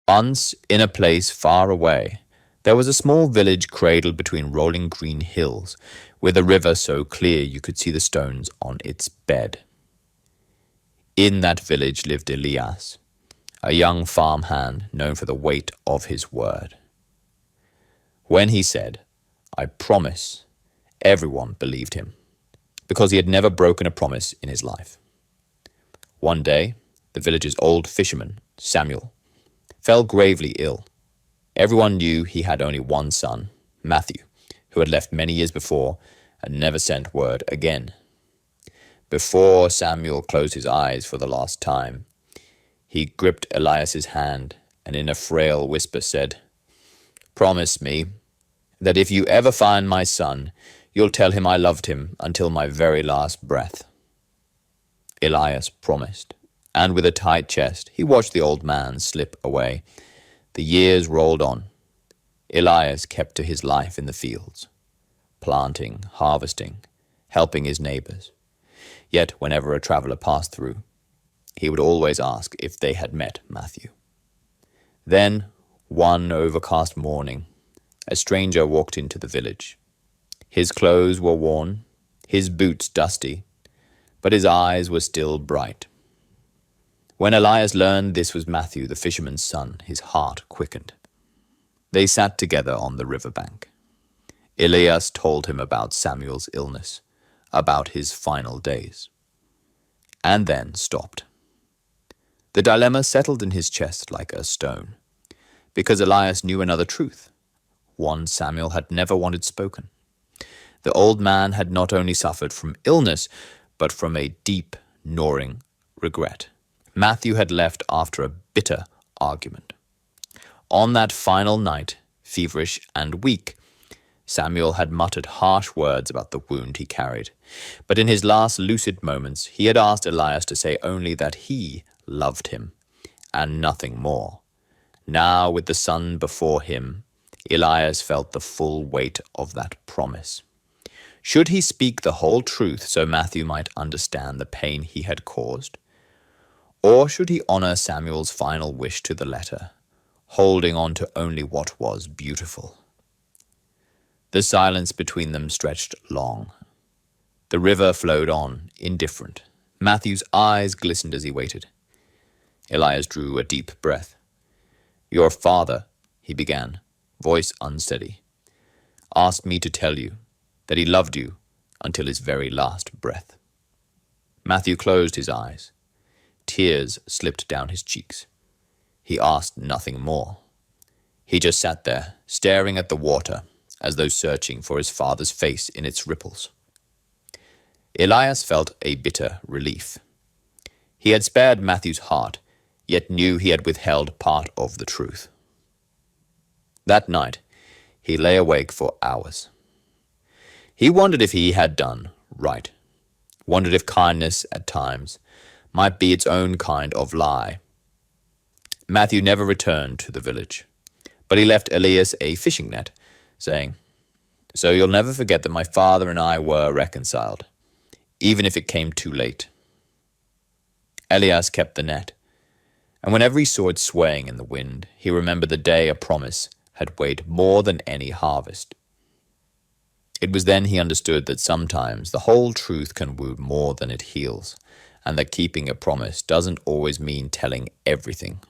Once, in a place far away, there was a small village cradled between rolling green hills, with a river so clear you could see the stones on its bed. In that village lived Elias, a young farmhand known for the weight of his word. When he said, "I promise," everyone believed him, because he had never broken a promise in his life. One day, the village's old fisherman, Samuel, fell gravely ill. Everyone knew he had only one son, Matthew, who had left many years before and never sent word again. Before Samuel closed his eyes for the last time, he gripped Elias's hand and in a frail whisper said, "Promise me that if you ever find my son, you'll tell him I loved him until my very last breath." Elias promised, and with a tight chest, he watched the old man slip away. The years rolled on. Elias kept to his life in the fields, planting, harvesting, helping his neighbors. Yet whenever a traveler passed through, he would always ask if they had met Matthew. Then, one overcast morning, a stranger walked into the village. His clothes were worn, his boots dusty, but his eyes were still bright. When Elias learned this was Matthew, the fisherman's son, his heart quickened. They sat together on the riverbank. Elias told him about Samuel's illness, about his final days, and then stopped. The dilemma settled in his chest like a stone, because Elias knew another truth, one Samuel had never wanted spoken. The old man had not only suffered from illness, but from a deep, gnawing regret. Matthew had left after a bitter argument. On that final night, feverish and weak, Samuel had muttered harsh words about the wound he carried, but in his last lucid moments he had asked Elias to say only that he loved him, and nothing more. Now, with the son before him, Elias felt the full weight of that promise. Should he speak the whole truth so Matthew might understand the pain he had caused? Or should he honor Samuel's final wish to the letter, holding on to only what was beautiful? The silence between them stretched long. The river flowed on, indifferent. Matthew's eyes glistened as he waited. Elias drew a deep breath. "Your father," he began, voice unsteady, "asked me to tell you that he loved you until his very last breath." Matthew closed his eyes. Tears slipped down his cheeks. He asked nothing more. He just sat there, staring at the water, as though searching for his father's face in its ripples. Elias felt a bitter relief. He had spared Matthew's heart, yet knew he had withheld part of the truth. That night, he lay awake for hours. He wondered if he had done right, wondered if kindness, at times, might be its own kind of lie. Matthew never returned to the village, but he left Elias a fishing net, saying, "So you'll never forget that my father and I were reconciled, even if it came too late." Elias kept the net, and whenever he saw it swaying in the wind, he remembered the day a promise had weighed more than any harvest. It was then he understood that sometimes the whole truth can wound more than it heals, and that keeping a promise doesn't always mean telling everything.